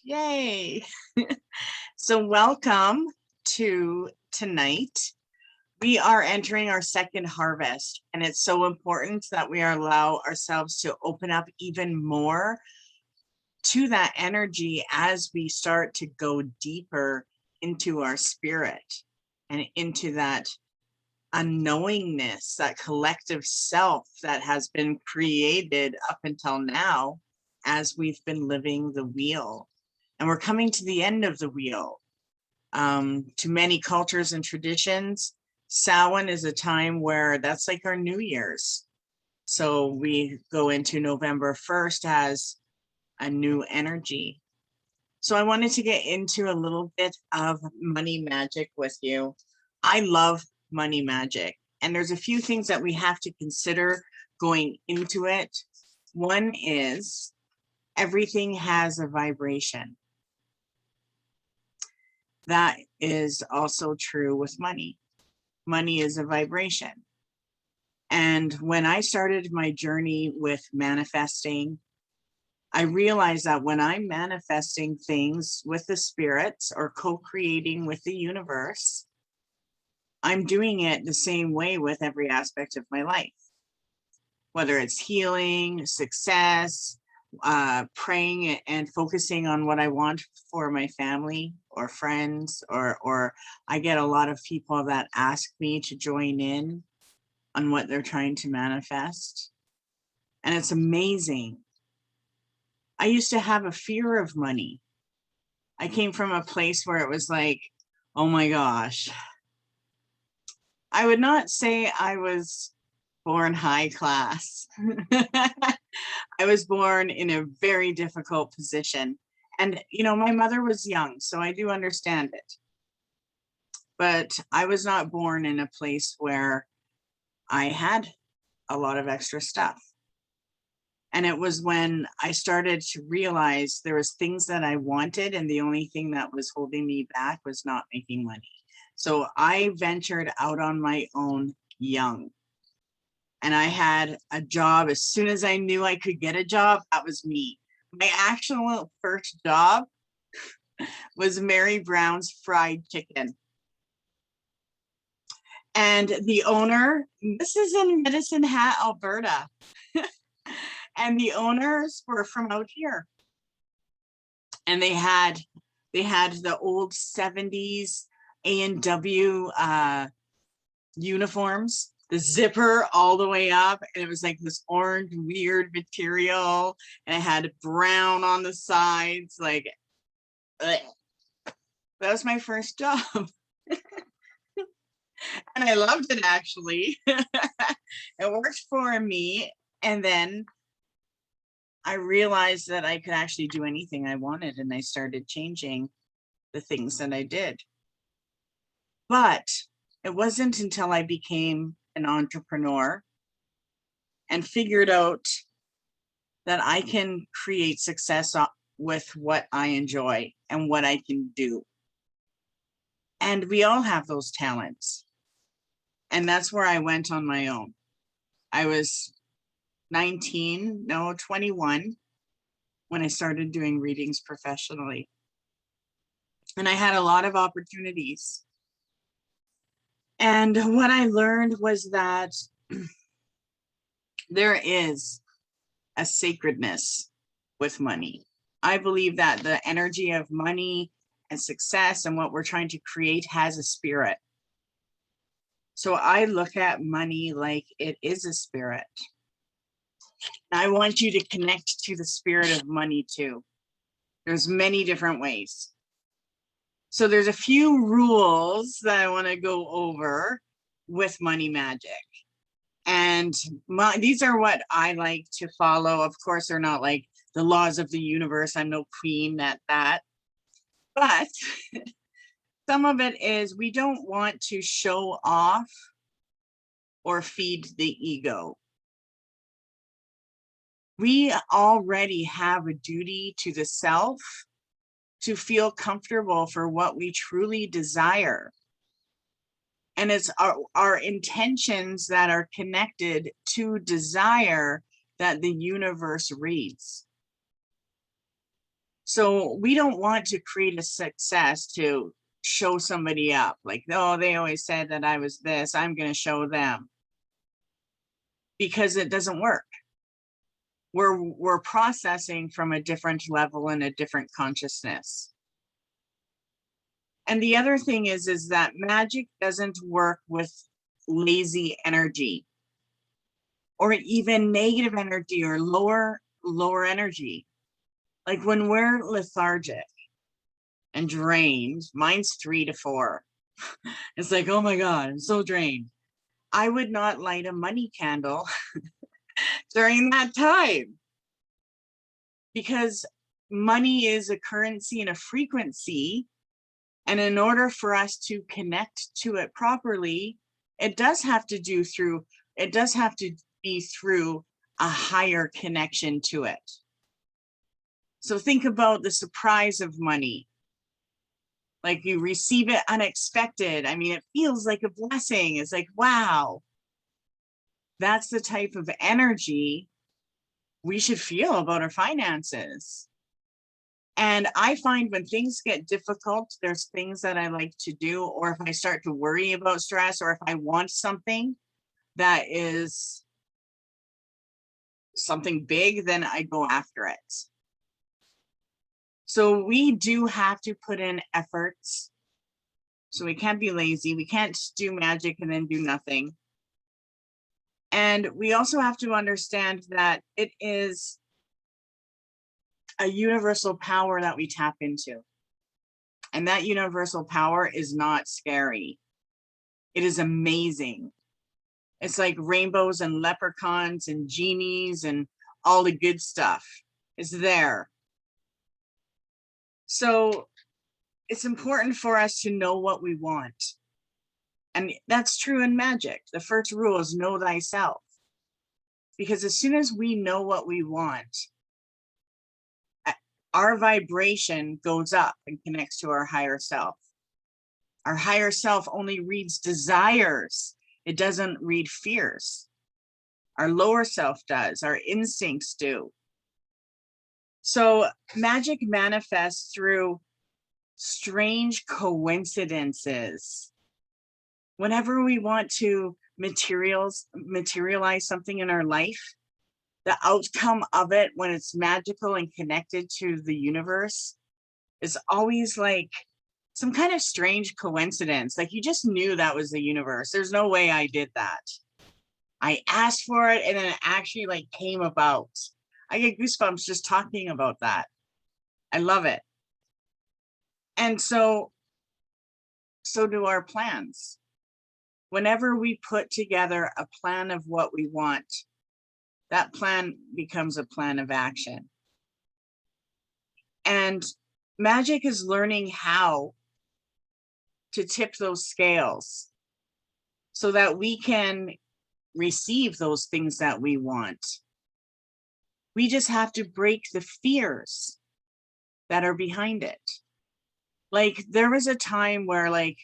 Yay. So welcome to tonight. We are entering our second harvest, and it's so important that we allow ourselves to open up even more to that energy as we start to go deeper into our spirit and into that unknowingness, that collective self that has been created up until now as we've been living the wheel. And we're coming to the end of the wheel. To many cultures and traditions, Samhain is a time where that's like our New Year's. So we go into November 1st as a new energy. So I wanted to get into a little bit of money magic with you. I love money magic, and there's a few things that we have to consider going into it. One is everything has a vibration. That is also true with money. Money is a vibration. And when I started my journey with manifesting, I realized that when I'm manifesting things with the spirits or co-creating with the universe, I'm doing it the same way with every aspect of my life, whether it's healing, success, praying and focusing on what I want for my family or friends, or I get a lot of people that ask me to join in on what they're trying to manifest. And it's amazing. I used to have a fear of money. I came from a place where it was like, oh my gosh. I would not say I was born high class. I was born in a very difficult position. And, you know, my mother was young, so I do understand it. But I was not born in a place where I had a lot of extra stuff. And it was when I started to realize there was things that I wanted, and the only thing that was holding me back was not making money. So I ventured out on my own young. And I had a job as soon as I knew I could get a job. That was me. My actual first job was Mary Brown's Fried Chicken. And the owner, this is in Medicine Hat, Alberta. And the owners were from out here. And they had the old 70s A&W uniforms, the zipper all the way up, and it was like this orange weird material, and it had brown on the sides, like ugh. That was my first job. And I loved it, actually. It worked for me. And then I realized that I could actually do anything I wanted, and I started changing the things that I did. But it wasn't until I became an entrepreneur and figured out that I can create success with what I enjoy and what I can do. And we all have those talents. And that's where I went on my own. I was 21 when I started doing readings professionally. And I had a lot of opportunities. And what I learned was that there is a sacredness with money. I believe that the energy of money and success and what we're trying to create has a spirit. So I look at money like it is a spirit. I want you to connect to the spirit of money too. There's many different ways. So there's a few rules that I want to go over with money magic. And these are what I like to follow. Of course, they're not like the laws of the universe. I'm no queen at that. But some of it is we don't want to show off or feed the ego. We already have a duty to the self to feel comfortable for what we truly desire. And it's our intentions that are connected to desire that the universe reads. So we don't want to create a success to show somebody up. Like, oh, they always said that I was this, I'm going to show them. Because it doesn't work. We're processing from a different level and a different consciousness. And the other thing is that magic doesn't work with lazy energy or even negative energy or lower energy. Like when we're lethargic and drained, mine's 3 to 4. It's like, oh my God, I'm so drained. I would not light a money candle during that time, because money is a currency and a frequency. And in order for us to connect to it properly, it does have to be through a higher connection to it. So think about the surprise of money. Like you receive it unexpected. I mean, it feels like a blessing. It's like, wow. That's the type of energy we should feel about our finances. And I find when things get difficult, there's things that I like to do, or if I start to worry about stress, or if I want something that is something big, then I go after it. So we do have to put in efforts. So we can't be lazy. We can't do magic and then do nothing. And we also have to understand that it is a universal power that we tap into. And that universal power is not scary. It is amazing. It's like rainbows and leprechauns and genies and all the good stuff is there. So it's important for us to know what we want. And that's true in magic. The first rule is know thyself. Because as soon as we know what we want, our vibration goes up and connects to our higher self. Our higher self only reads desires. It doesn't read fears. Our lower self does. Our instincts do. So magic manifests through strange coincidences. Whenever we want to materialize something in our life, the outcome of it, when it's magical and connected to the universe, is always like some kind of strange coincidence. Like you just knew that was the universe. There's no way I did that. I asked for it and then it actually like came about. I get goosebumps just talking about that. I love it. And so do our plans. Whenever we put together a plan of what we want, that plan becomes a plan of action. And magic is learning how to tip those scales so that we can receive those things that we want. We just have to break the fears that are behind it. Like there was a time where like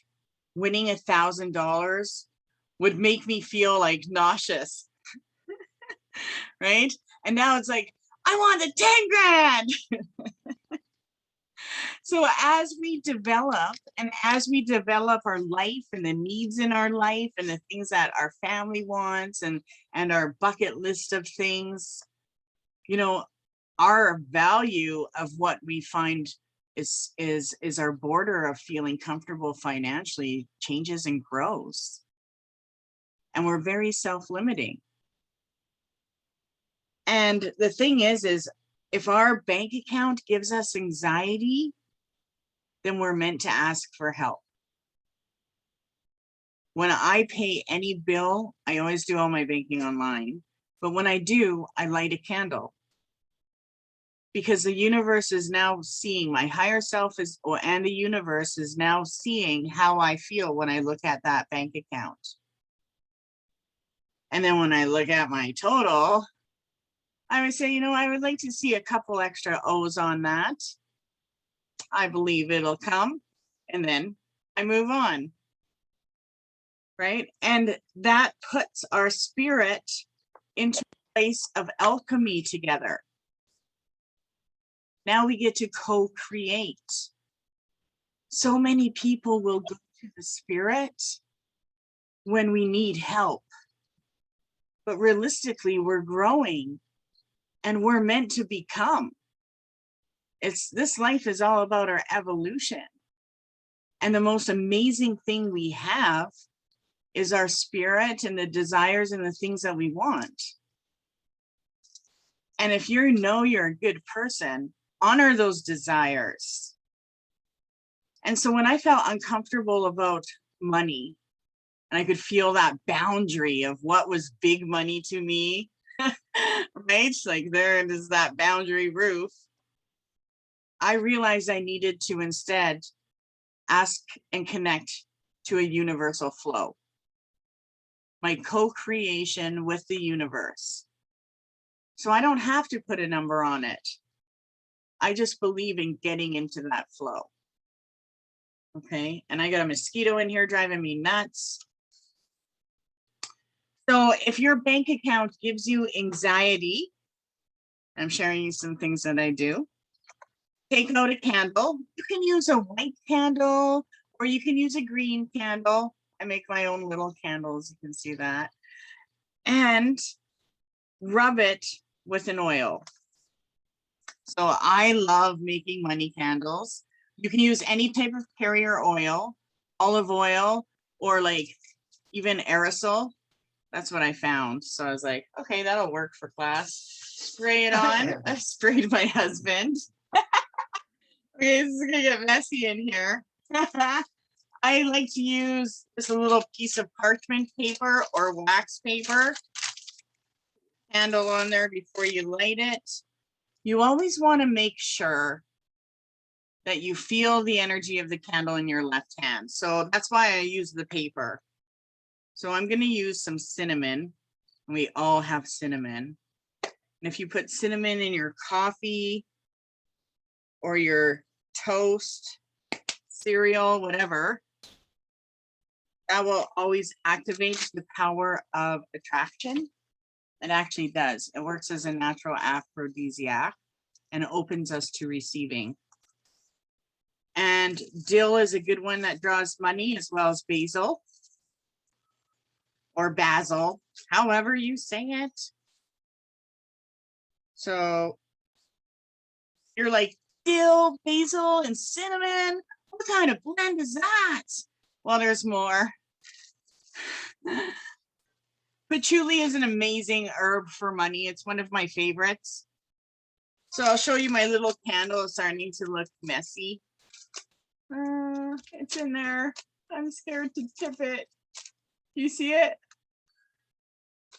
winning $1,000 would make me feel like nauseous, right? And now it's like, I want the 10 grand. So as we develop our life and the needs in our life and the things that our family wants and our bucket list of things, you know, our value of what we find is our border of feeling comfortable financially changes and grows. And we're very self-limiting. And the thing is if our bank account gives us anxiety, then we're meant to ask for help. When I pay any bill, I always do all my banking online. But when I do, I light a candle. Because the universe is now seeing, my higher self and the universe is now seeing how I feel when I look at that bank account. And then when I look at my total, I would say, you know, I would like to see a couple extra O's on that. I believe it'll come. And then I move on. Right? And that puts our spirit into a place of alchemy together. Now we get to co-create. So many people will go to the spirit when we need help. But realistically, we're growing and we're meant to become. This life is all about our evolution. And the most amazing thing we have is our spirit and the desires and the things that we want. And if you know you're a good person, honor those desires. And so when I felt uncomfortable about money, and I could feel that boundary of what was big money to me, right? Like there is that boundary roof. I realized I needed to instead ask and connect to a universal flow. My co-creation with the universe. So I don't have to put a number on it. I just believe in getting into that flow. Okay, and I got a mosquito in here driving me nuts. So if your bank account gives you anxiety, I'm sharing you some things that I do. Take out a candle. You can use a white candle or you can use a green candle. I make my own little candles, you can see that. And rub it with an oil. So I love making money candles. You can use any type of carrier oil, olive oil, or like even aerosol. That's what I found. So I was like, okay, that'll work for class. Spray it on. I sprayed my husband. Okay, this is gonna get messy in here. I like to use just a little piece of parchment paper or wax paper. Candle on there before you light it. You always want to make sure that you feel the energy of the candle in your left hand. So that's why I use the paper. So I'm going to use some cinnamon. We all have cinnamon. And if you put cinnamon in your coffee or your toast, cereal, whatever, that will always activate the power of attraction. It actually does. It works as a natural aphrodisiac and opens us to receiving. And dill is a good one that draws money, as well as basil or basil, however you say it. So you're like, dill, basil, and cinnamon? What kind of blend is that? Well, there's more. Patchouli is an amazing herb for money. It's one of my favorites. So I'll show you my little candle. It's starting to look messy. It's in there. I'm scared to tip it. You see it?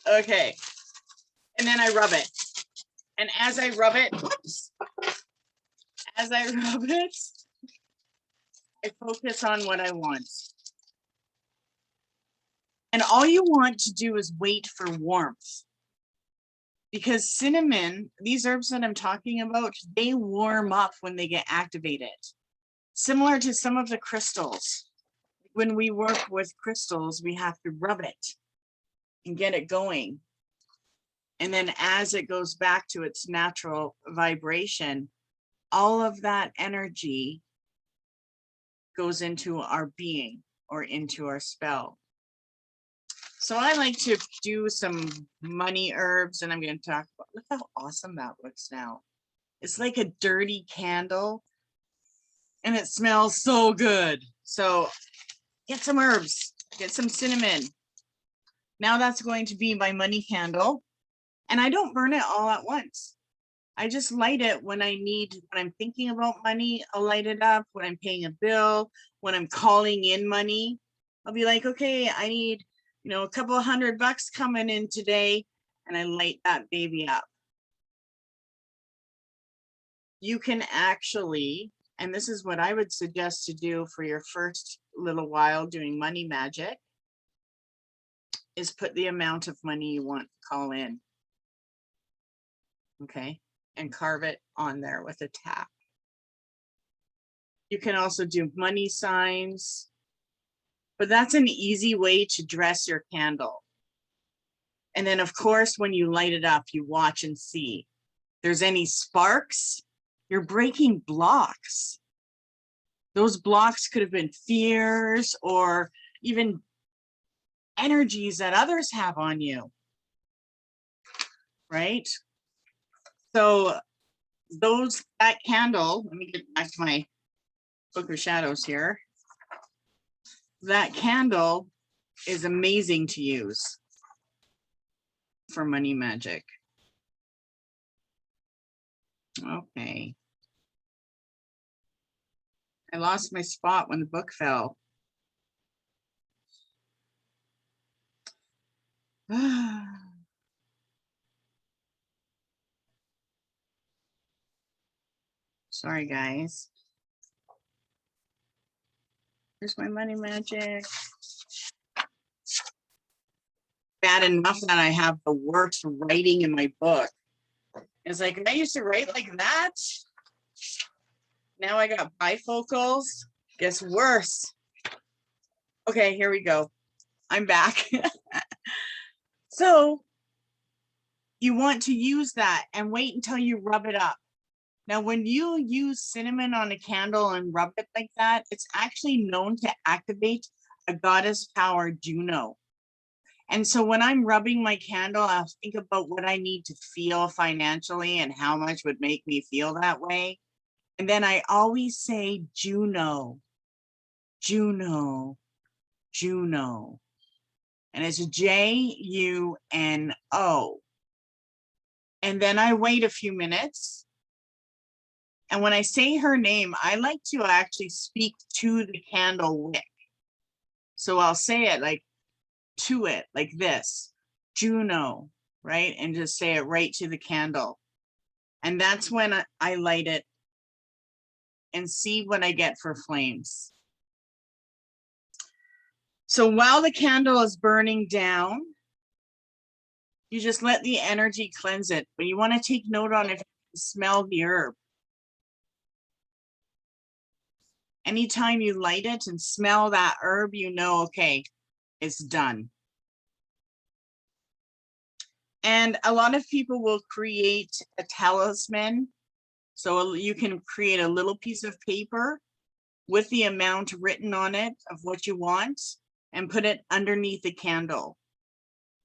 Okay. And then I rub it. And as I rub it, whoops. As I rub it, I focus on what I want. And all you want to do is wait for warmth. Because cinnamon, these herbs that I'm talking about, they warm up when they get activated. Similar to some of the crystals. When we work with crystals, we have to rub it and get it going. And then as it goes back to its natural vibration, all of that energy goes into our being or into our spell. So I like to do some money herbs, and I'm going to talk about, look how awesome that looks now. It's like a dirty candle and it smells so good. So get some herbs, get some cinnamon. Now that's going to be my money candle. And I don't burn it all at once. I just light it when I need, when I'm thinking about money, I'll light it up. When I'm paying a bill, when I'm calling in money, I'll be like, okay, I need, a couple of $100 coming in today, and I light that baby up. You can actually, and this is what I would suggest to do for your first little while doing money magic, is put the amount of money you want to call in. Okay, and carve it on there with a tap. You can also do money signs, but that's an easy way to dress your candle. And then of course, when you light it up, you watch and see. If there's any sparks, You're breaking blocks. Those blocks could have been fears or even energies that others have on you, right? So that candle, let me get back to my Book of Shadows here. That candle is amazing to use for money magic. Okay. I lost my spot when the book fell. Sorry, guys. Here's my money magic. Bad enough that I have the worst writing in my book. It's like, I used to write like that. Now I got bifocals. Gets worse. Okay, here we go. I'm back. So you want to use that and wait until you rub it up. Now, when you use cinnamon on a candle and rub it like that, it's actually known to activate a goddess power, Juno. And so when I'm rubbing my candle, I'll think about what I need to feel financially and how much would make me feel that way. And then I always say Juno, Juno, Juno. And it's Juno. And then I wait a few minutes. And when I say her name, I like to actually speak to the candle wick. So I'll say it like to it, like this, Juno, right? And just say it right to the candle. And that's when I light it and see what I get for flames. So while the candle is burning down, you just let the energy cleanse it. But you want to take note on if you smell the herb. Anytime you light it and smell that herb, you know, okay, it's done. And a lot of people will create a talisman. So you can create a little piece of paper with the amount written on it of what you want and put it underneath the candle.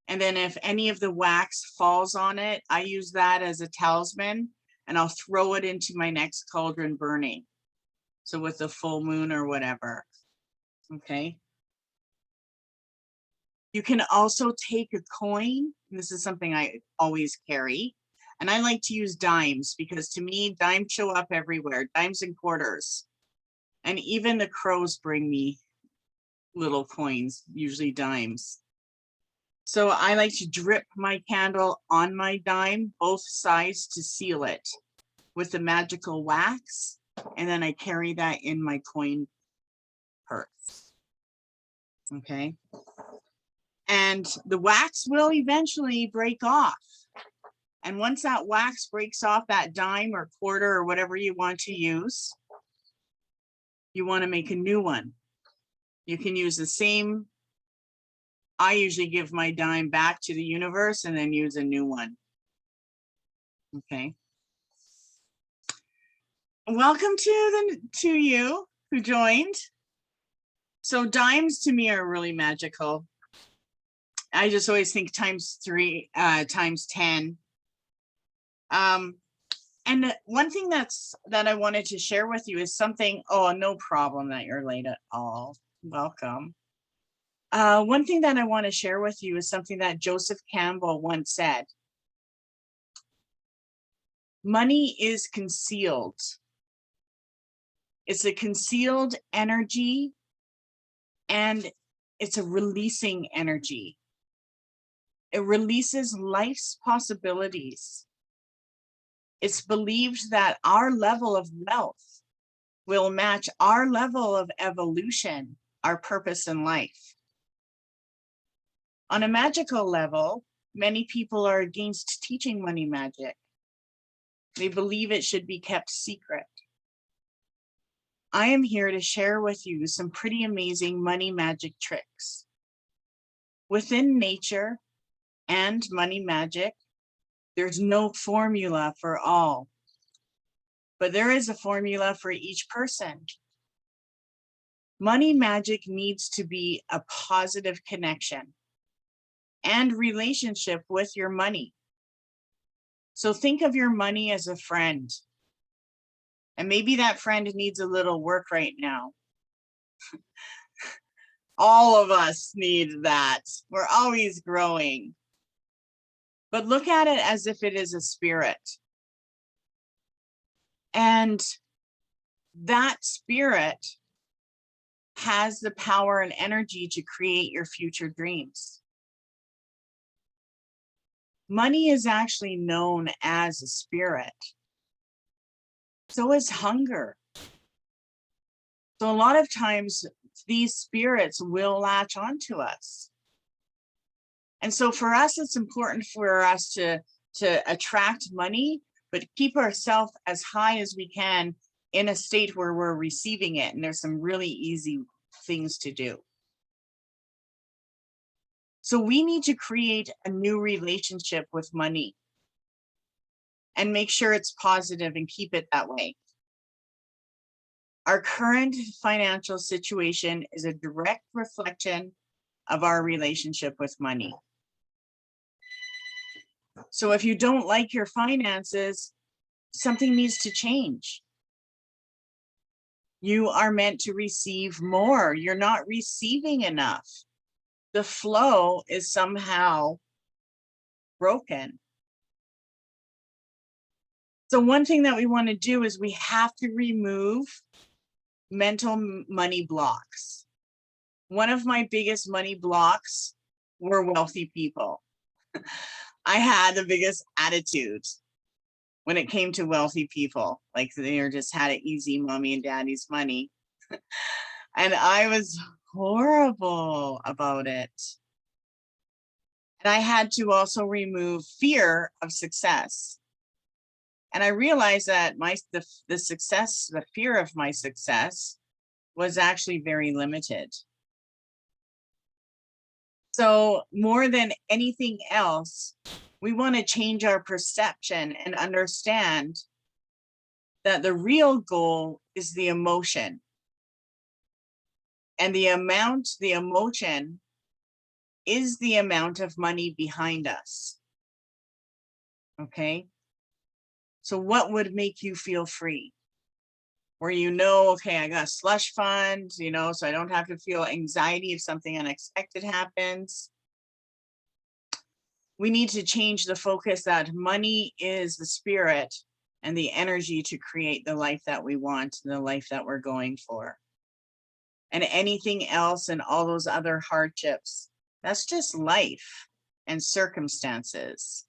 And then if any of the wax falls on it, I use that as a talisman and I'll throw it into my next cauldron burning. So with the full moon or whatever, okay? You can also take a coin. This is something I always carry. And I like to use dimes because to me, dimes show up everywhere, dimes and quarters. And even the crows bring me little coins, usually dimes. So I like to drip my candle on my dime, both sides to seal it with the magical wax. And then I carry that in my coin purse. Okay. And the wax will eventually break off. And once that wax breaks off, that dime or quarter or whatever you want to use, you want to make a new one. You can use the same. I usually give my dime back to the universe and then use a new one. Okay. Welcome to you who joined. So dimes to me are really magical. I just always think times 3, times 10. And one thing that I wanted to share with you is something, oh, no problem that you're late at all. Welcome. One thing that I want to share with you is something that Joseph Campbell once said. Money is concealed. It's a concealed energy and it's a releasing energy. It releases life's possibilities. It's believed that our level of wealth will match our level of evolution, our purpose in life. On a magical level, many people are against teaching money magic. They believe it should be kept secret. I am here to share with you some pretty amazing money magic tricks. Within nature and money magic, there's no formula for all. but there is a formula for each person. Money magic needs to be a positive connection and relationship with your money. So think of your money as a friend. And maybe that friend needs a little work right now. All of us need that. We're always growing. But look at it as if it is a spirit. And that spirit has the power and energy to create your future dreams. Money is actually known as a spirit. So is hunger. So a lot of times these spirits will latch onto us. And so for us, it's important for us to attract money, but keep ourselves as high as we can in a state where we're receiving it. And there's some really easy things to do. So we need to create a new relationship with money and make sure it's positive and keep it that way. Our current financial situation is a direct reflection of our relationship with money. So if you don't like your finances, something needs to change. You are meant to receive more. You're not receiving enough. The flow is somehow broken. So one thing that we want to do is we have to remove mental money blocks. One of my biggest money blocks were wealthy people. I had the biggest attitude when it came to wealthy people, like they just had it easy, mommy and daddy's money. And I was horrible about it. And I had to also remove fear of success. And I realized that the fear of my success was actually very limited. So more than anything else, we want to change our perception and understand that the real goal is the emotion. And the emotion is the amount of money behind us. Okay? So what would make you feel free? Where you know, okay, I got a slush fund, so I don't have to feel anxiety if something unexpected happens. We need to change the focus that money is the spirit and the energy to create the life that we want, the life that we're going for. And anything else and all those other hardships, that's just life and circumstances.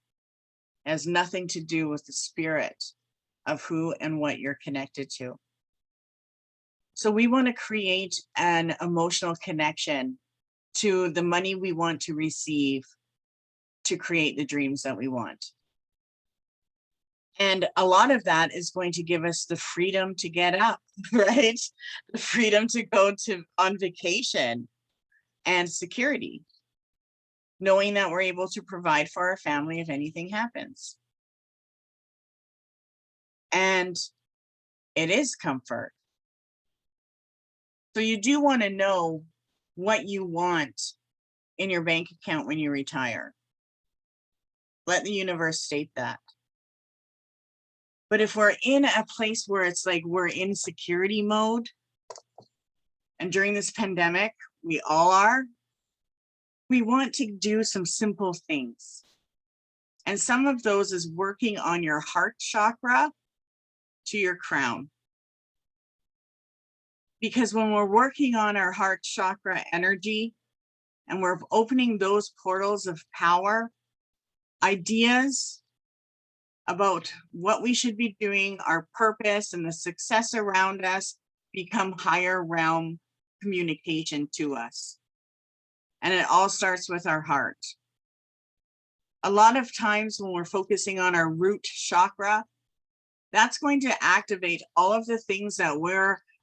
It has nothing to do with the spirit of who and what you're connected to. So we want to create an emotional connection to the money we want to receive to create the dreams that we want. And a lot of that is going to give us the freedom to get up, right? The freedom to go on vacation and security, knowing that we're able to provide for our family if anything happens. And it is comfort. So you do want to know what you want in your bank account when you retire. Let the universe state that. But if we're in a place where it's like we're in security mode, and during this pandemic, we all are, we want to do some simple things. And some of those is working on your heart chakra to your crown. Because when we're working on our heart chakra energy and we're opening those portals of power, ideas about what we should be doing, our purpose and the success around us become higher realm communication to us. And it all starts with our heart. A lot of times when we're focusing on our root chakra, that's going to activate all of the things that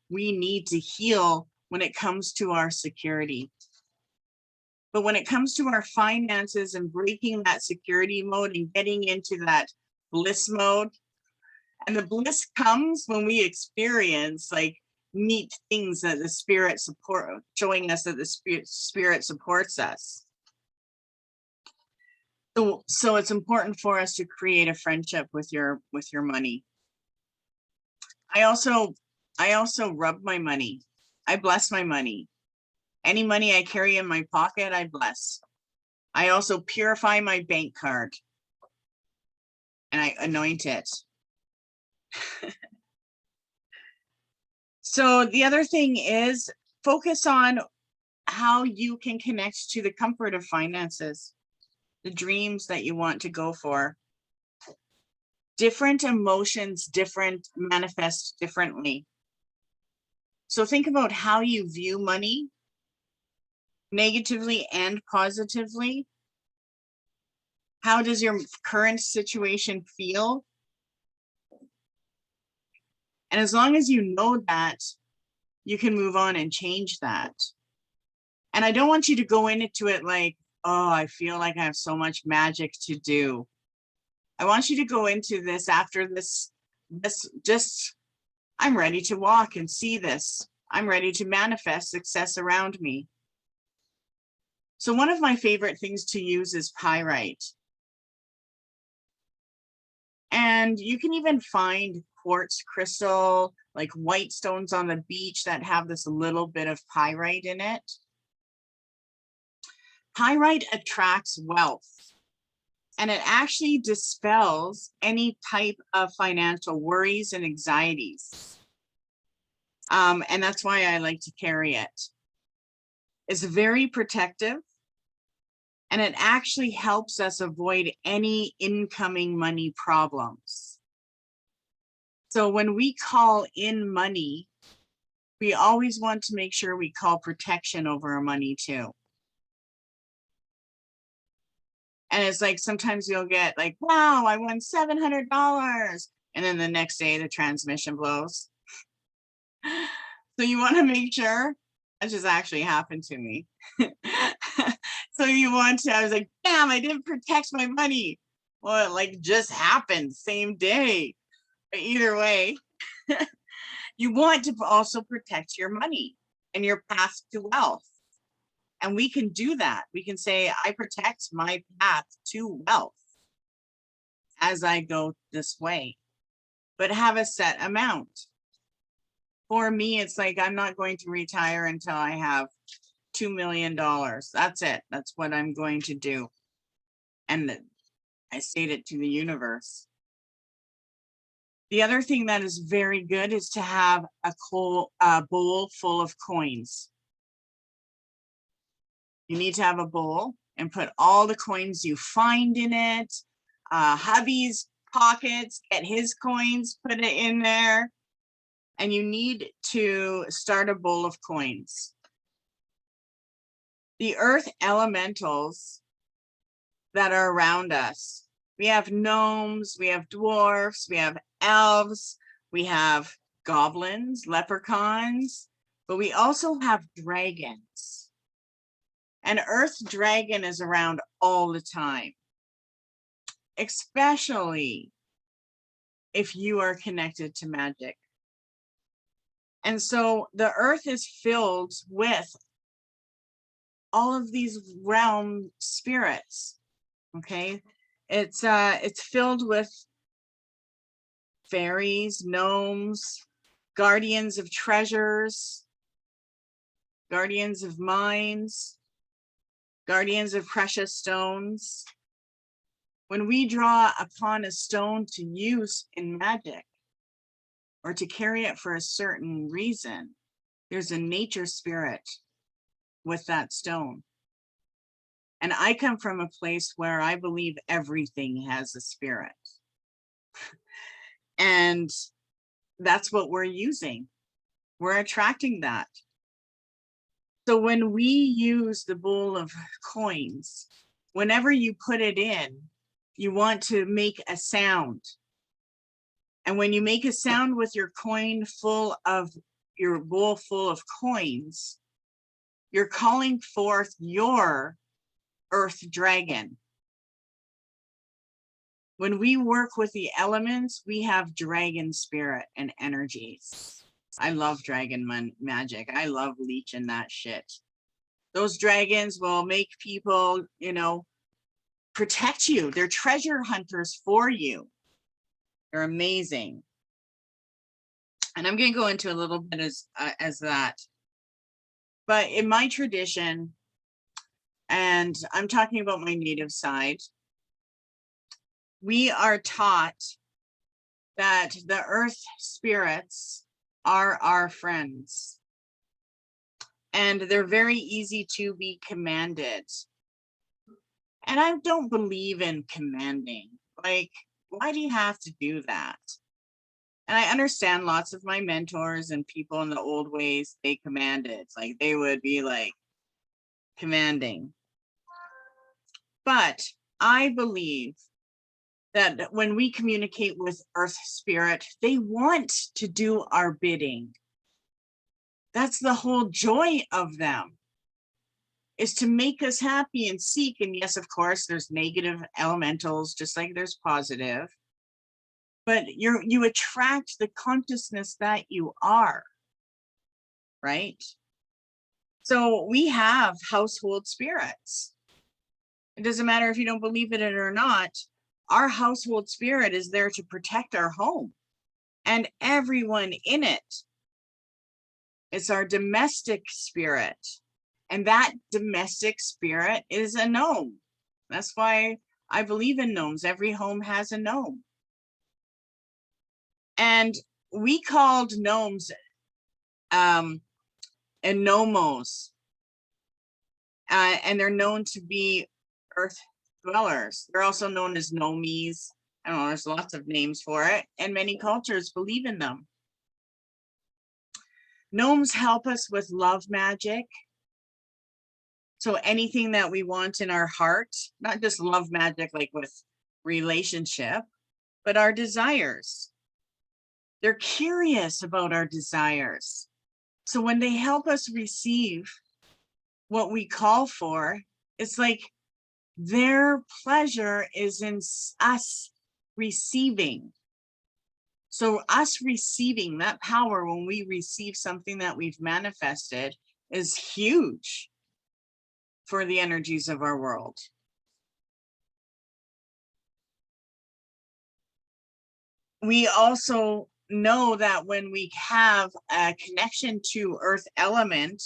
we need to heal when it comes to our security. But when it comes to our finances and breaking that security mode and getting into that bliss mode And the bliss comes when we experience like neat things that the spirit showing us that the spirit supports us. So it's important for us to create a friendship with your money. I also rub my money. I bless my money. Any money I carry in my pocket, I bless. I also purify my bank card and I anoint it. So the other thing is focus on how you can connect to the comfort of finances, the dreams that you want to go for. Different emotions, manifest differently. So think about how you view money, negatively and positively. How does your current situation feel? And as long as you know that, you can move on and change that. And I don't want you to go into it like, oh, I feel like I have so much magic to do. I want you to go into this after this just, I'm ready to walk and see this. I'm ready to manifest success around me. So one of my favorite things to use is pyrite. And you can even find quartz crystal, like white stones on the beach that have this little bit of pyrite in it. Pyrite attracts wealth, and it actually dispels any type of financial worries and anxieties. And that's why I like to carry it. It's very protective, and it actually helps us avoid any incoming money problems. So when we call in money, we always want to make sure we call protection over our money too. And it's like, sometimes you'll get like, wow, I won $700. And then the next day the transmission blows. So you want to make sure, that just actually happened to me. So you want to, I was like, damn, I didn't protect my money. Well, it like just happened same day. But either way, you want to also protect your money and your path to wealth. And we can do that. We can say, I protect my path to wealth as I go this way, but have a set amount. For me, it's like, I'm not going to retire until I have $2 million. That's it. That's what I'm going to do. And I state it to the universe. The other thing that is very good is to have a bowl full of coins. You need to have a bowl and put all the coins you find in it. Hubby's pockets, get his coins, put it in there. And you need to start a bowl of coins. The earth elementals that are around us, we have gnomes, we have dwarfs, we have elves, we have goblins, leprechauns, but we also have dragons. And earth dragon is around all the time, especially if you are connected to magic. And so the earth is filled with all of these realm spirits. Okay, it's filled with fairies, gnomes, guardians of treasures, guardians of mines, guardians of precious stones. When we draw upon a stone to use in magic or to carry it for a certain reason, there's a nature spirit with that stone. And I come from a place where I believe everything has a spirit. And that's what we're using. We're attracting that. So when we use the bowl of coins, whenever you put it in, you want to make a sound. And when you make a sound with your bowl full of coins, you're calling forth your earth dragon, When we work with the elements, we have dragon spirit and energies. I love dragon magic. I love leeching that shit. Those dragons will make people, protect you. They're treasure hunters for you. They're amazing. And I'm going to go into a little bit as that. But in my tradition, and I'm talking about my native side, we are taught that the earth spirits are our friends. And they're very easy to be commanded. And I don't believe in commanding. Like, why do you have to do that? And I understand lots of my mentors and people in the old ways, they commanded. Like, they would be like commanding. But I believe that when we communicate with earth spirit, they want to do our bidding. That's the whole joy of them, is to make us happy and seek. And yes, of course, there's negative elementals, just like there's positive. But you attract the consciousness that you are, right? So we have household spirits. It doesn't matter if you don't believe in it or not. Our household spirit is there to protect our home and everyone in it. It's our domestic spirit. And that domestic spirit is a gnome. That's why I believe in gnomes. Every home has a gnome. And we called gnomes enomos. And they're known to be earth dwellers. They're also known as gnomies. I don't know, there's lots of names for it. And many cultures believe in them. Gnomes help us with love magic. So anything that we want in our heart, not just love magic like with relationship, but our desires. They're curious about our desires. So when they help us receive what we call for, it's like their pleasure is in us receiving. So us receiving that power, when we receive something that we've manifested, is huge for the energies of our world. We also know that when we have a connection to earth element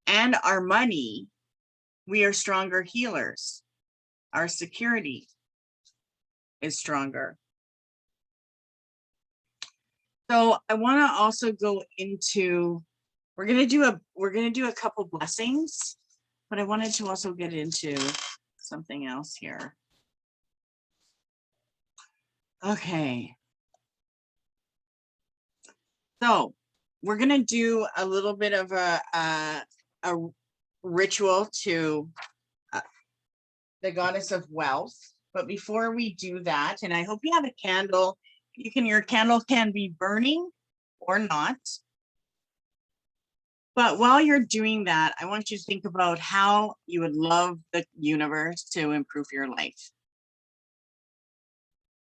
and our money, we are stronger healers. Our security is stronger. So I want to also go into, we're going to do a couple blessings, but I wanted to also get into something else here. Okay. So we're going to do a little bit of a ritual to the goddess of wealth. But before we do that, and I hope you have a candle, your candle can be burning or not. But while you're doing that, I want you to think about how you would love the universe to improve your life.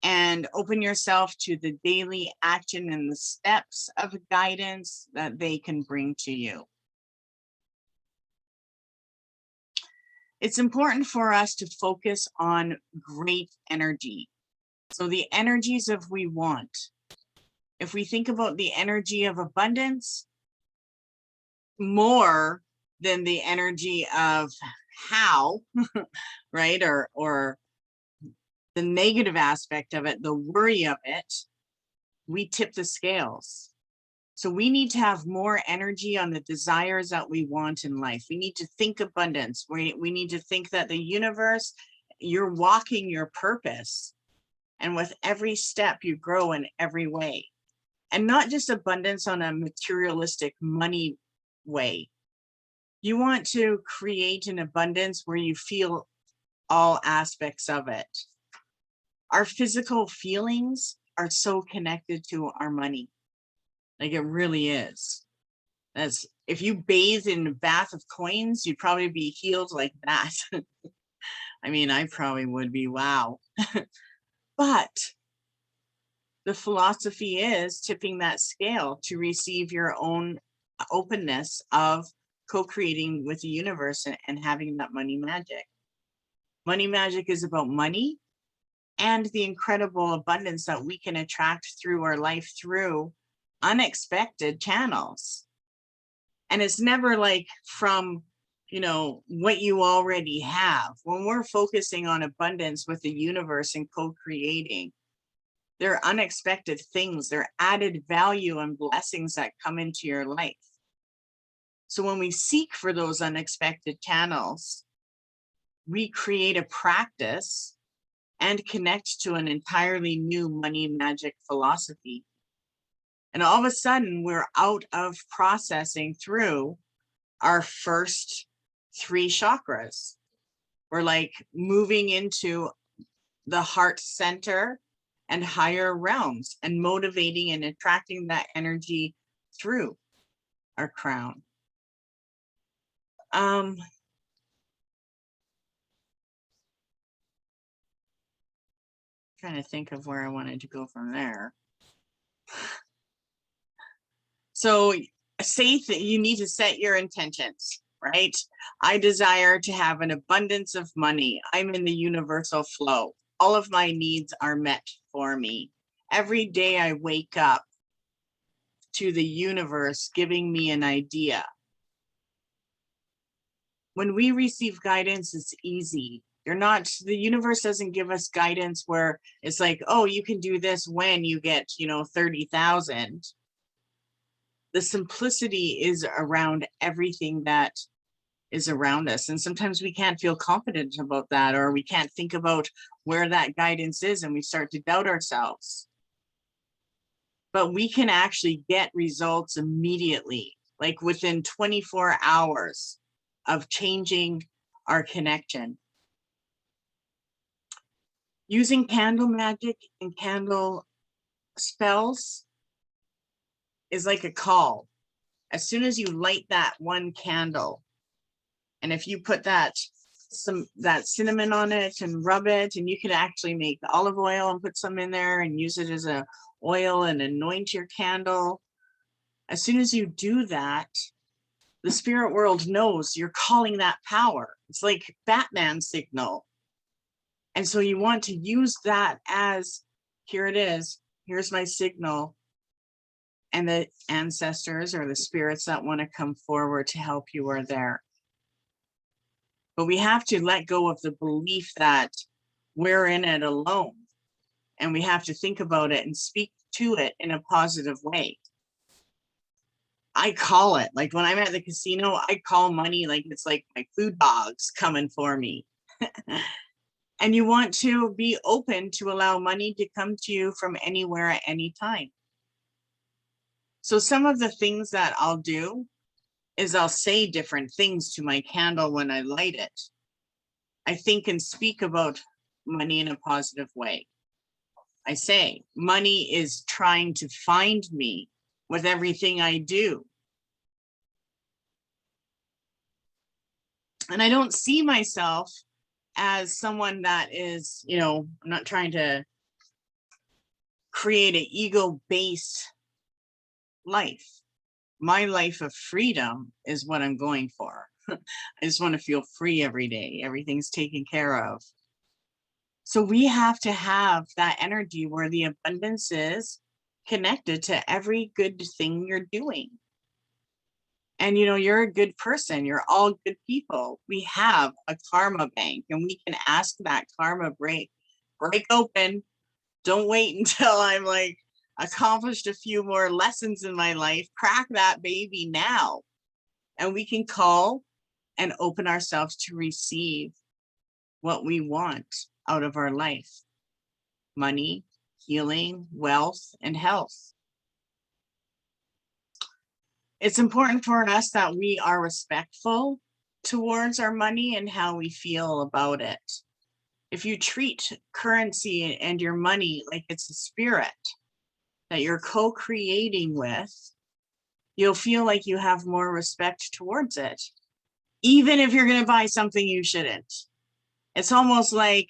And open yourself to the daily action and the steps of guidance that they can bring to you. It's important for us to focus on great energy. So the energies of we want. If we think about the energy of abundance, more than the energy of how, right? Or the negative aspect of it, the worry of it, we tip the scales. So we need to have more energy on the desires that we want in life. We need to think abundance. We need to think that the universe, you're walking your purpose. And with every step, you grow in every way. And not just abundance on a materialistic money way. You want to create an abundance where you feel all aspects of it. Our physical feelings are so connected to our money. Like it really is. That's, if you bathe in a bath of coins, you'd probably be healed like that. I mean, I probably would be, wow. But the philosophy is tipping that scale to receive your own openness of co-creating with the universe and having that money magic. Money magic is about money and the incredible abundance that we can attract through our life through unexpected channels. And it's never like from, what you already have. When we're focusing on abundance with the universe and co-creating, there are unexpected things, there are added value and blessings that come into your life. So when we seek for those unexpected channels, we create a practice and connect to an entirely new money magic philosophy. And all of a sudden, we're out of processing through our first 3 chakras. We're like moving into the heart center and higher realms and motivating and attracting that energy through our crown. Trying to think of where I wanted to go from there. So say that you need to set your intentions, right? I desire to have an abundance of money. I'm in the universal flow. All of my needs are met for me. Every day I wake up to the universe giving me an idea. When we receive guidance, it's easy. The universe doesn't give us guidance where it's like, oh, you can do this when you get, 30,000. The simplicity is around everything that is around us. And sometimes we can't feel confident about that, or we can't think about where that guidance is, and we start to doubt ourselves. But we can actually get results immediately, like within 24 hours of changing our connection. Using candle magic and candle spells is like a call. As soon as you light that one candle, and if you put that cinnamon on it and rub it, and you can actually make olive oil and put some in there and use it as a oil and anoint your candle. As soon as you do that, the spirit world knows you're calling that power. It's like Batman signal. And so you want to use that as, here it is, here's my signal. And the ancestors or the spirits that want to come forward to help you are there. But we have to let go of the belief that we're in it alone. And we have to think about it and speak to it in a positive way. I call it, like when I'm at the casino, I call money like it's like my food dogs coming for me. And you want to be open to allow money to come to you from anywhere at any time. So some of the things that I'll do is I'll say different things to my candle when I light it. I think and speak about money in a positive way. I say, money is trying to find me with everything I do. And I don't see myself as someone that is, I'm not trying to create an ego-based life. My life of freedom is what I'm going for. I just want to feel free every day. Everything's taken care of. So we have to have that energy where the abundance is connected to every good thing you're doing. And you're a good person. You're all good people. We have a karma bank, and we can ask that karma break open. Don't wait until I'm like accomplished a few more lessons in my life. Crack that baby now. And we can call and open ourselves to receive what we want out of our life. Money, healing, wealth, and health. It's important for us that we are respectful towards our money and how we feel about it. If you treat currency and your money like it's a spirit that you're co-creating with, you'll feel like you have more respect towards it, even if you're going to buy something you shouldn't. It's almost like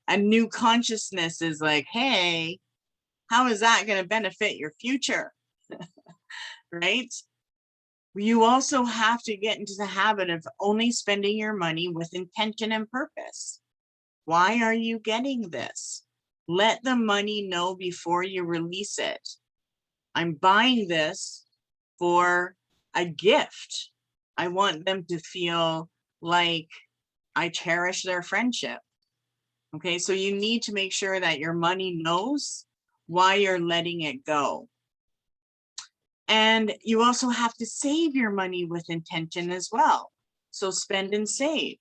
A new consciousness is like, hey, how is that going to benefit your future? Right? You also have to get into the habit of only spending your money with intention and purpose. Why are you getting this? Let the money know before you release it. I'm buying this for a gift. I want them to feel like I cherish their friendship. Okay, so you need to make sure that your money knows why you're letting it go. And you also have to save your money with intention as well. So spend and save,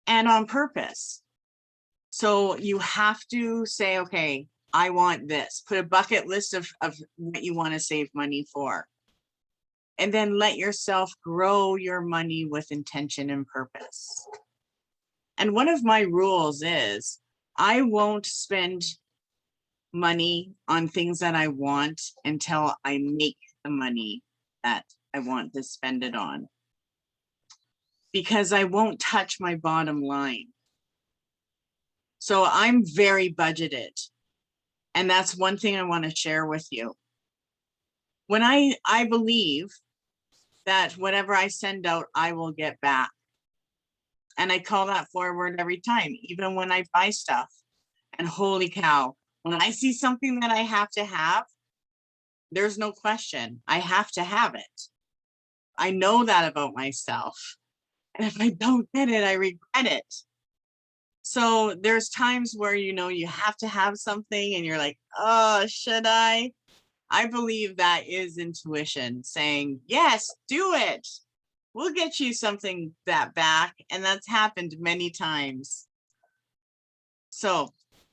and on purpose. So you have to say, okay, I want this. Put a bucket list of what you want to save money for. And then let yourself grow your money with intention and purpose. And one of my rules is I won't spend money on things that I want until I make the money that I want to spend it on, because I won't touch my bottom line. So I'm very budgeted. And that's one thing I want to share with you. When I believe that whatever I send out, I will get back. And I call that forward every time, even when I buy stuff. And holy cow, when I see something that I have to have, there's no question, I have to have it. I know that about myself. And if I don't get it, I regret it. So there's times where, you know, you have to have something and you're like, oh, should I? I believe that is intuition saying, yes, do it. We'll get you something that back. And that's happened many times. So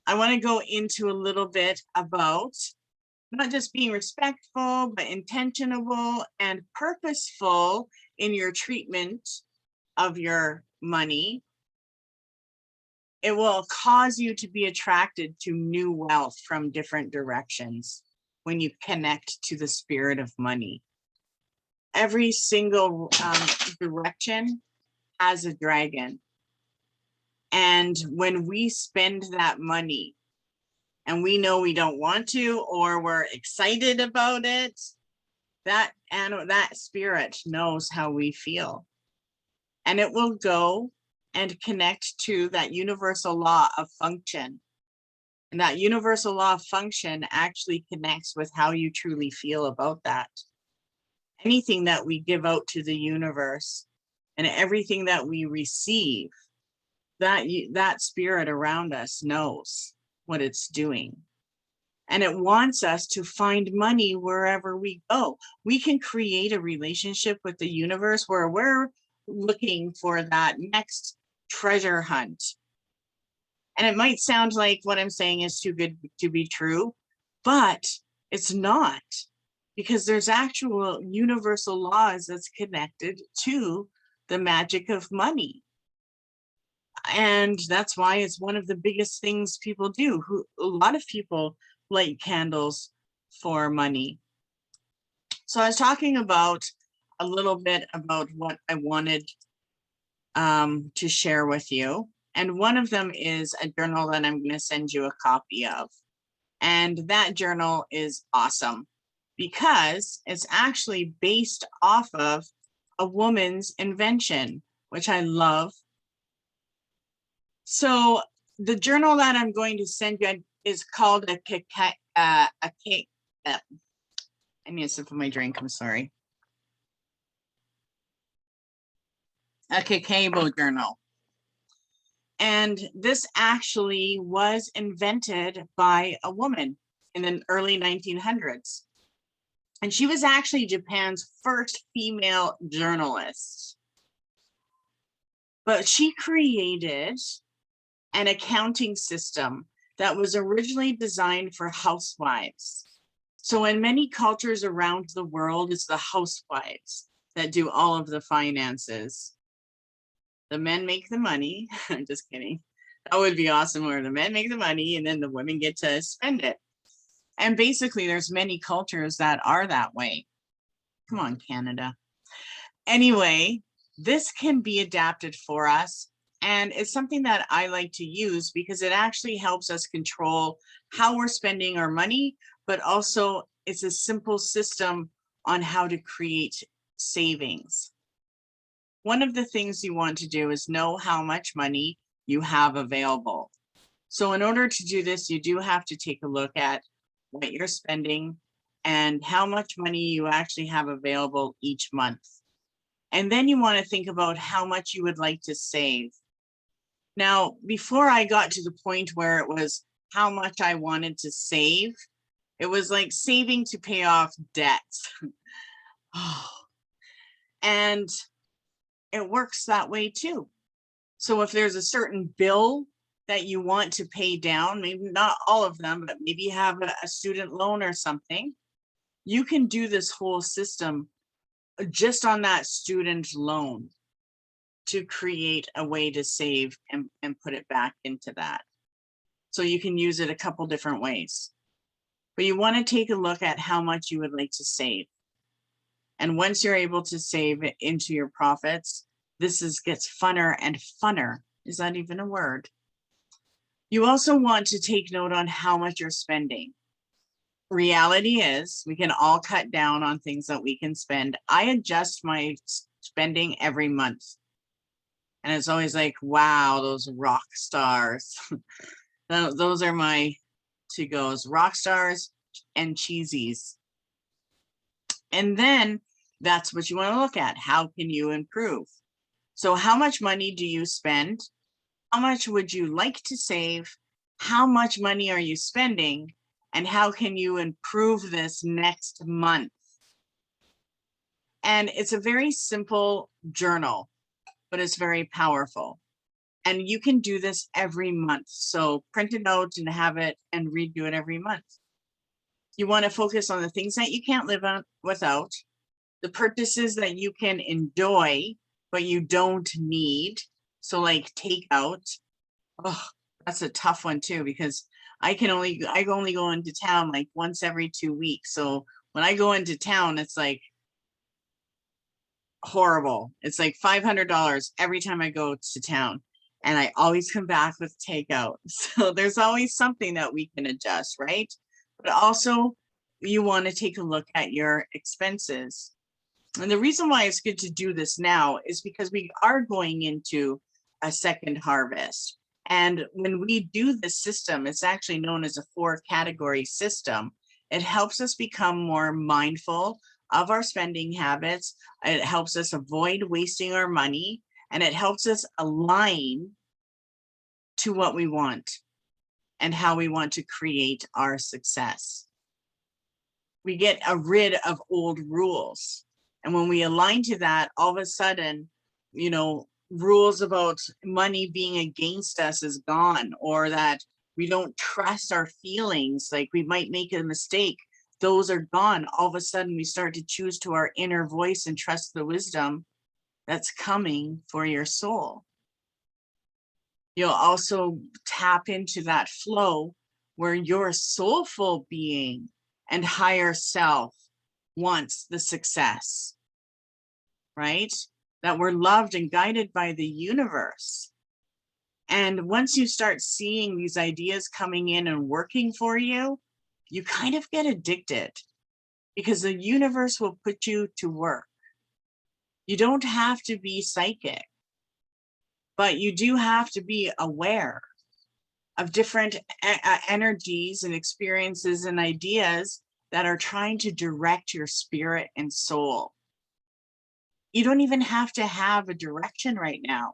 I want to go into a little bit about not just being respectful, but intentional and purposeful in your treatment of your money. It will cause you to be attracted to new wealth from different directions when you connect to the spirit of money. Every single direction has a dragon. And when we spend that money and we know we don't want to, or we're excited about it, that spirit knows how we feel. And it will go and connect to that universal law of function. And that universal law of function actually connects with how you truly feel about that. Anything that we give out to the universe and everything that we receive, that spirit around us knows what it's doing. And it wants us to find money wherever we go. We can create a relationship with the universe where we're looking for that next treasure hunt. And it might sound like what I'm saying is too good to be true, but it's not, because there's actual universal laws that's connected to the magic of money. And that's why it's one of the biggest things people do. A lot of people light candles for money. So I was talking about a little bit about what I wanted to share with you. And one of them is a journal that I'm going to send you a copy of. And that journal is awesome because it's actually based off of a woman's invention, which I love. So the journal that I'm going to send you is called I need a sip of my drink, I'm sorry. A cacao journal. And this actually was invented by a woman in the early 1900s. And she was actually Japan's first female journalist. But she created an accounting system that was originally designed for housewives. So in many cultures around the world, it's the housewives that do all of the finances. The men make the money. I'm just kidding. That would be awesome where the men make the money and then the women get to spend it. And basically there's many cultures that are that way. Come on, Canada. Anyway, this can be adapted for us And it's something that I like to use because it actually helps us control how we're spending our money, but also it's a simple system on how to create savings. One of the things you want to do is know how much money you have available. So in order to do this, you do have to take a look at what you're spending and how much money you actually have available each month. And then you want to think about how much you would like to save. Now, before I got to the point where it was how much I wanted to save, it was like saving to pay off debts. And it works that way too. So if there's a certain bill that you want to pay down, maybe not all of them, but maybe you have a student loan or something, you can do this whole system just on that student loan to create a way to save and put it back into that. So you can use it a couple different ways. But you want to take a look at how much you would like to save. And once you're able to save it into your profits, gets funner and funner. Is that even a word? You also want to take note on how much you're spending. Reality is we can all cut down on things that we can spend. I adjust my spending every month. And it's always like, wow, those rock stars. Those are my to-goes, rock stars and cheesies. And then that's what you want to look at. How can you improve? So how much money do you spend? How much would you like to save? How much money are you spending? And how can you improve this next month? And it's a very simple journal, but it's very powerful. And you can do this every month. So print it out and have it and redo it every month. You want to focus on the things that you can't live on without, the purchases that you can enjoy, but you don't need. So like takeout. Oh, that's a tough one too, because I only go into town like once every 2 weeks. So when I go into town, it's like horrible. It's like $500 every time I go to town. And I always come back with takeout. So there's always something that we can adjust, right? But also you want to take a look at your expenses. And the reason why it's good to do this now is because we are going into a second harvest. And when we do this system, it's actually known as a 4-category system. It helps us become more mindful of our spending habits. It helps us avoid wasting our money, and it helps us align to what we want and how we want to create our success. We get rid of old rules. And when we align to that, all of a sudden, rules about money being against us is gone, or that we don't trust our feelings, like we might make a mistake. Those are gone. All of a sudden, we start to choose to our inner voice and trust the wisdom that's coming for your soul. You'll also tap into that flow where your soulful being and higher self wants the success, right? That we're loved and guided by the universe. And once you start seeing these ideas coming in and working for you, you kind of get addicted, because the universe will put you to work. You don't have to be psychic, but you do have to be aware of different energies and experiences and ideas that are trying to direct your spirit and soul. You don't even have to have a direction right now,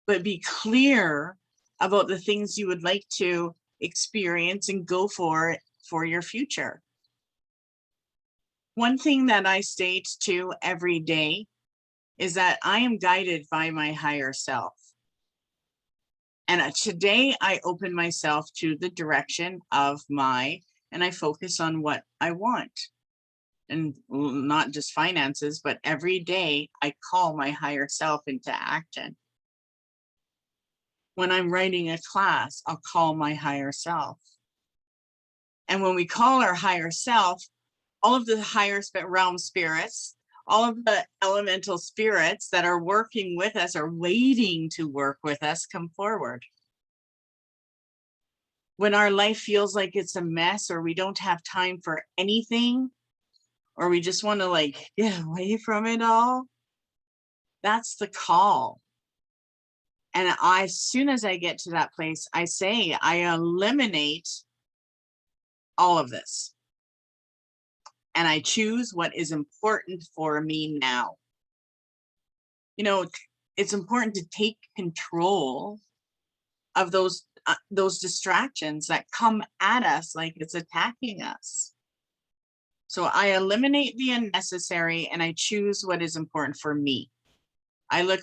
but be clear about the things you would like to experience and go for your future. One thing that I state too every day is that I am guided by my higher self. And today I open myself to the direction of and I focus on what I want. And not just finances, but every day I call my higher self into action. When I'm writing a class, I'll call my higher self. And when we call our higher self, all of the higher realm spirits, all of the elemental spirits that are working with us or waiting to work with us come forward. When our life feels like it's a mess, or we don't have time for anything, or we just want to like get away from it all, that's the call. And as soon as I get to that place, I say, I eliminate all of this. And I choose what is important for me now. You know, it's important to take control of those distractions that come at us like it's attacking us. So I eliminate the unnecessary and I choose what is important for me. I look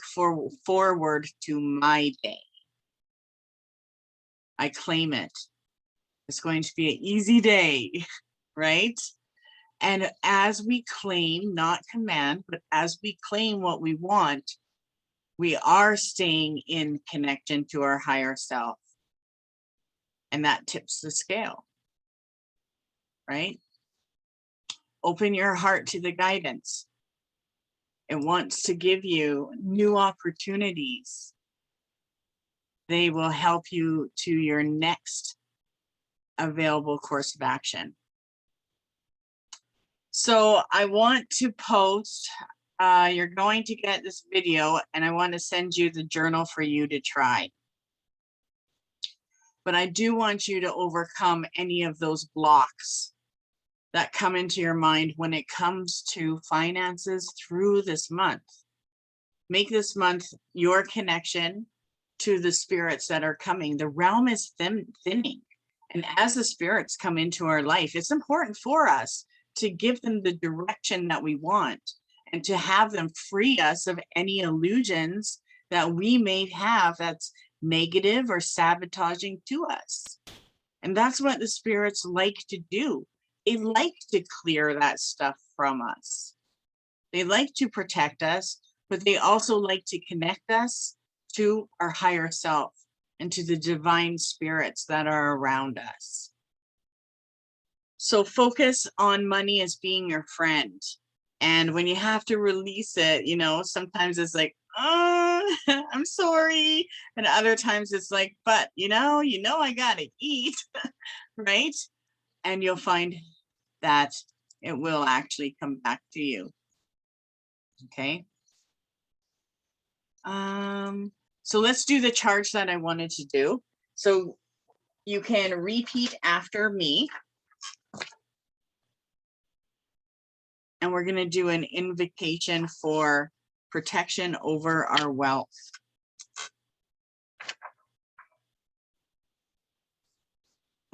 forward to my day. I claim it. It's going to be an easy day, right? And as we claim, not command, but as we claim what we want, we are staying in connection to our higher self. And that tips the scale, right? Open your heart to the guidance. It wants to give you new opportunities. They will help you to your next available course of action. So I want to post, you're going to get this video and I want to send you the journal for you to try. But I do want you to overcome any of those blocks that come into your mind when it comes to finances through this month. Make this month your connection to the spirits that are coming. The realm is thinning. And as the spirits come into our life, it's important for us to give them the direction that we want and to have them free us of any illusions that we may have that's negative or sabotaging to us. And that's what the spirits like to do. They like to clear that stuff from us. They like to protect us, but they also like to connect us to our higher self and to the divine spirits that are around us. So focus on money as being your friend. And when you have to release it, you know, sometimes it's like, oh, I'm sorry. And other times it's like, but you know, I gotta eat, right? And you'll find that it will actually come back to you. Okay. So let's do the charge that I wanted to do. So you can repeat after me. And we're going to do an invocation for protection over our wealth.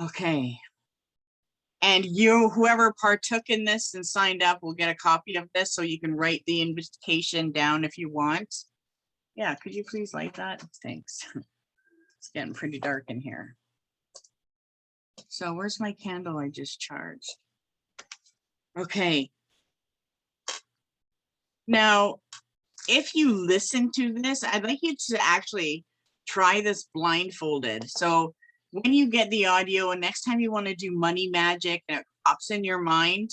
Okay. And you, whoever partook in this and signed up, will get a copy of this, so you can write the invitation down if you want. Yeah, could you please light that? Thanks. It's getting pretty dark in here. So where's my candle I just charged? Okay. Now, if you listen to this, I'd like you to actually try this blindfolded. So when you get the audio and next time you want to do money magic and it pops in your mind,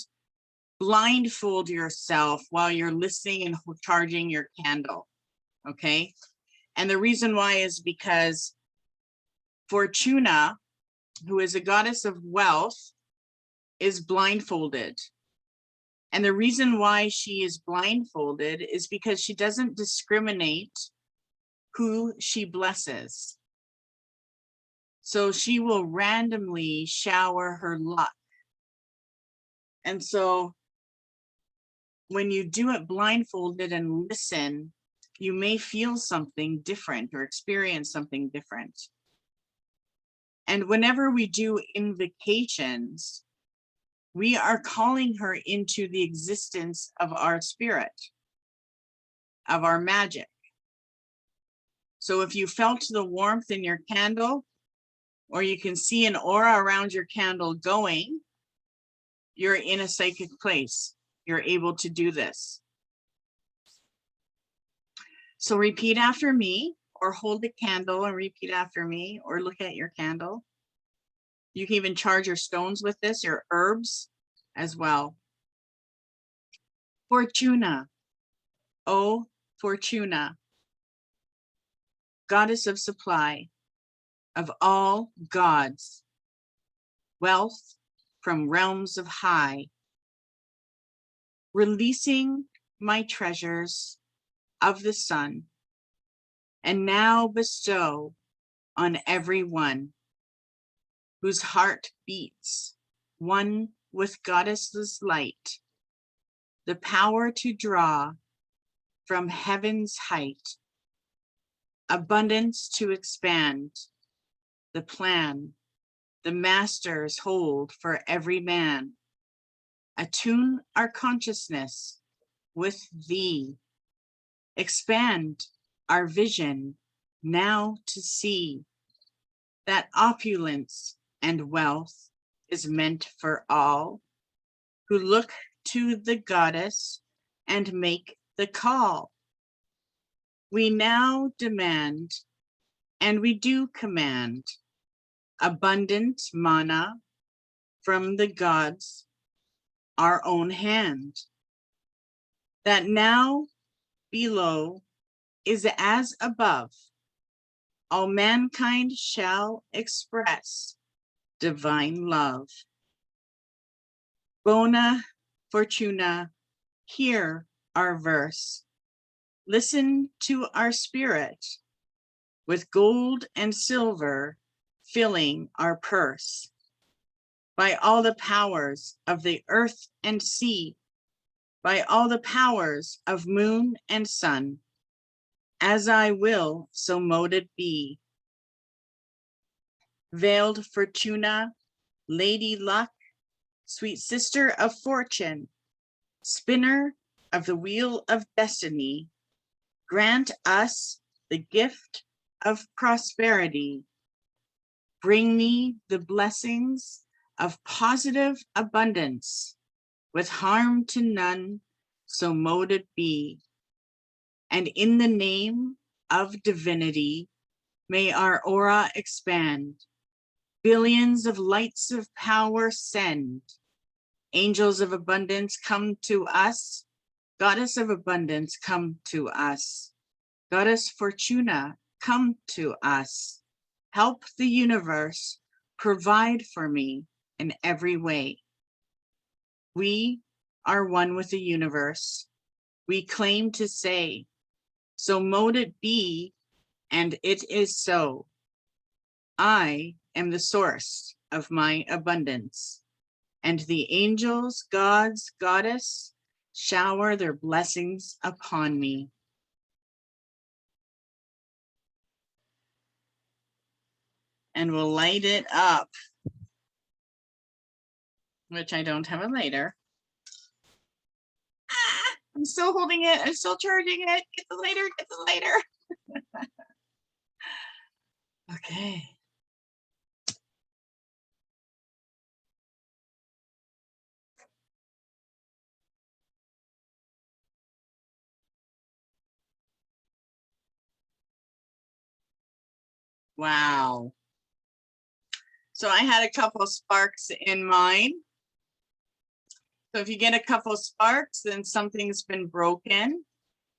blindfold yourself while you're listening and charging your candle. Okay. And the reason why is because Fortuna, who is a goddess of wealth, is blindfolded. And the reason why she is blindfolded is because she doesn't discriminate who she blesses. So she will randomly shower her luck. And so when you do it blindfolded and listen, you may feel something different or experience something different. And whenever we do invocations, we are calling her into the existence of our spirit, of our magic. So if you felt the warmth in your candle, or you can see an aura around your candle going, you're in a psychic place. You're able to do this. So repeat after me, or hold the candle and repeat after me, or look at your candle. You can even charge your stones with this, your herbs as well. Fortuna, O Fortuna, goddess of supply, of all gods, wealth from realms of high, releasing my treasures of the sun, and now bestow on every one whose heart beats one with goddess's light, the power to draw from heaven's height, abundance to expand, the plan the masters hold for every man. Attune our consciousness with thee, expand our vision now to see that opulence and wealth is meant for all who look to the goddess and make the call. We now demand, and we do command, abundant mana from the gods, our own hand, that now below is as above. All mankind shall express divine love. Bona Fortuna, hear our verse. Listen to our spirit, with gold and silver filling our purse. By all the powers of the earth and sea, by all the powers of moon and sun, as I will, so mote it be. Veiled Fortuna, Lady Luck, sweet sister of fortune, spinner of the wheel of destiny, grant us the gift of prosperity. Bring me the blessings of positive abundance, with harm to none, so mote it be. And in the name of divinity, may our aura expand. Billions of lights of power send. Angels of abundance come to us. Goddess of abundance, come to us. Goddess Fortuna, come to us. Help the universe, provide for me in every way. We are one with the universe. We claim to say, so mote it be, and it is so. I am the source of my abundance, and the angels, gods, goddess, shower their blessings upon me. And we'll light it up, which I don't have a lighter. I'm still holding it. I'm still charging it. Get the lighter, get the lighter. Okay. Wow. So I had a couple sparks in mine. So if you get a couple sparks, then something's been broken.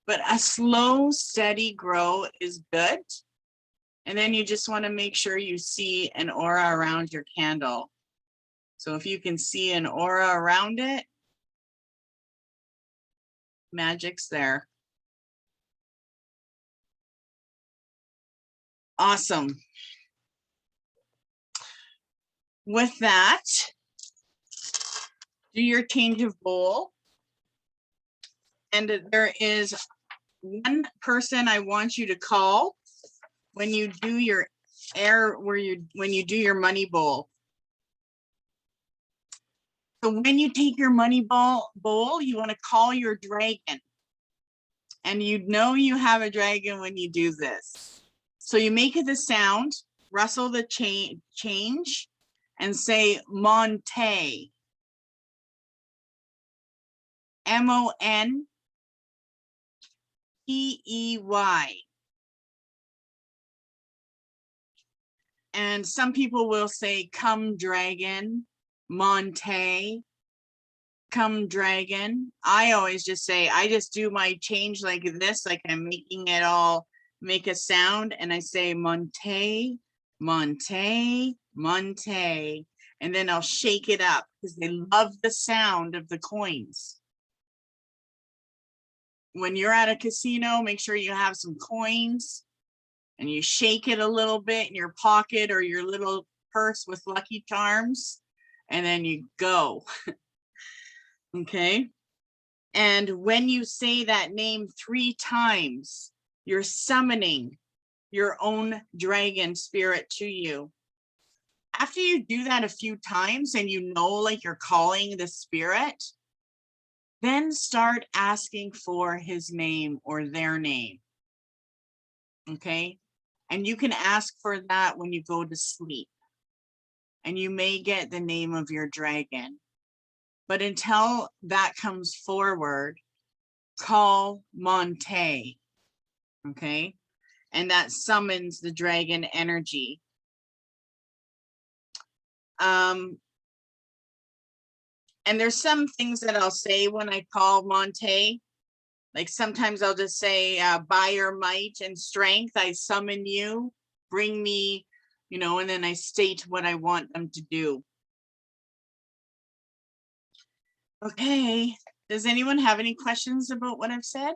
But a slow, steady grow is good. And then you just want to make sure you see an aura around your candle. So if you can see an aura around it, magic's there. Awesome. With that, do your change of bowl. And there is one person I want you to call when you do your when you do your money bowl. So when you take your money bowl, you want to call your dragon. And you know you have a dragon when you do this. So you make it the sound, rustle the change, and say Monte. M-O-N-T-E-Y. And some people will say, come dragon, Monte. come dragon. I always just say, I just do my change like this, like I'm making it all make a sound. And I say, Monte, Monte, Monte. And then I'll shake it up because they love the sound of the coins. When you're at a casino, make sure you have some coins and you shake it a little bit in your pocket or your little purse with Lucky Charms, and then you go. Okay. And when you say that name 3 times, you're summoning your own dragon spirit to you. After you do that a few times and you know, like you're calling the spirit, then start asking for his name or their name. Okay. And you can ask for that when you go to sleep. And you may get the name of your dragon. But until that comes forward, call Monte. Okay. And that summons the dragon energy. And there's some things that I'll say when I call Monte. Like sometimes I'll just say, by your might and strength, I summon you, bring me, you know, and then I state what I want them to do. Okay. Does anyone have any questions about what I've said?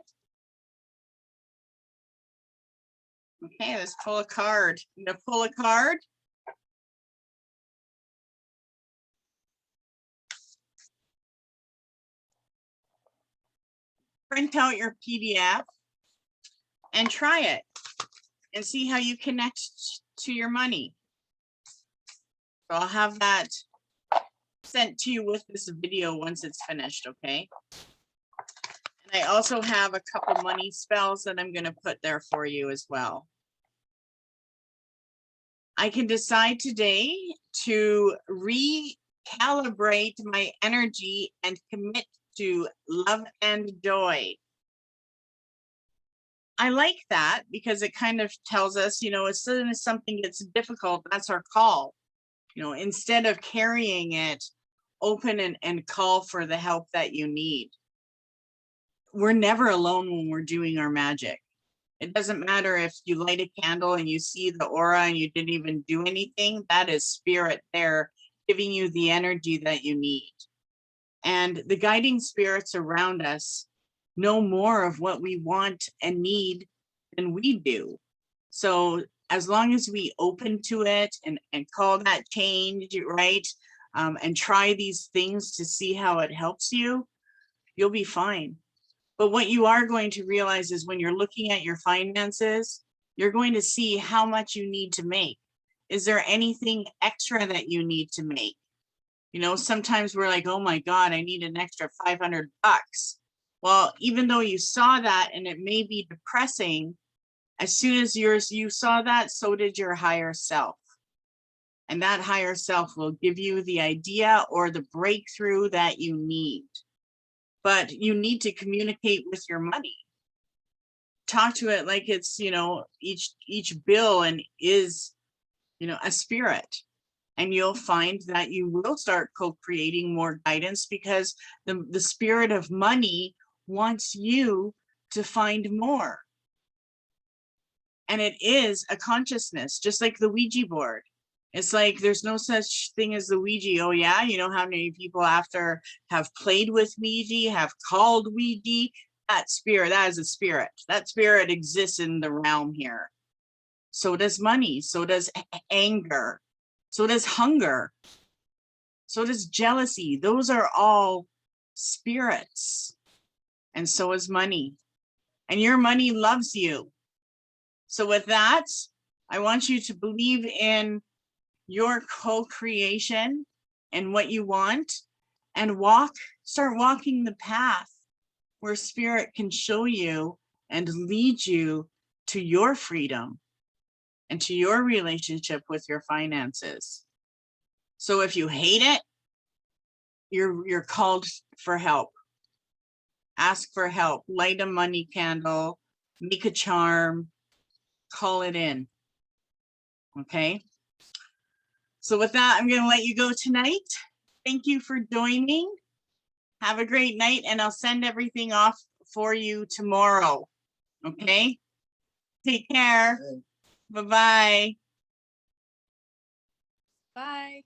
Okay, let's pull a card. I'm gonna pull a card. Print out your PDF and try it and see how you connect to your money. So I'll have that sent to you with this video once it's finished, okay? And I also have a couple money spells that I'm gonna put there for you as well. I can decide today to recalibrate my energy and commit to love and joy. I like that because it kind of tells us, you know, as soon as something gets difficult, that's our call. You know, instead of carrying it, open and call for the help that you need. We're never alone when we're doing our magic. It doesn't matter if you light a candle and you see the aura and you didn't even do anything. That is spirit there giving you the energy that you need. And the guiding spirits around us know more of what we want and need than we do. So as long as we open to it and call that change, right? And try these things to see how it helps you, you'll be fine. But what you are going to realize is when you're looking at your finances, you're going to see how much you need to make. Is there anything extra that you need to make? You know, sometimes we're like, oh my God, I need an extra 500 bucks. Well, even though you saw that and it may be depressing, as soon as you saw that, so did your higher self. And that higher self will give you the idea or the breakthrough that you need. But you need to communicate with your money. Talk to it like it's, you know, each bill and is, you know, a spirit. And you'll find that you will start co-creating more guidance because the spirit of money wants you to find more. And it is a consciousness, just like the Ouija board. It's like there's no such thing as the Ouija. Oh yeah, you know how many people after have played with Ouija, have called Ouija? That spirit, that is a spirit. That spirit exists in the realm here. So does money, so does anger, so does hunger, so does jealousy. Those are all spirits. And so is money. And your money loves you. So with that, I want you to believe in your co-creation and what you want, and start walking the path where spirit can show you and lead you to your freedom and to your relationship with your finances. So if you hate it, you're called for help. Ask for help, light a money candle, make a charm, call it in. Okay. So with that, I'm going to let you go tonight. Thank you for joining. Have a great night, and I'll send everything off for you tomorrow. Okay? Take care. Bye-bye. Bye.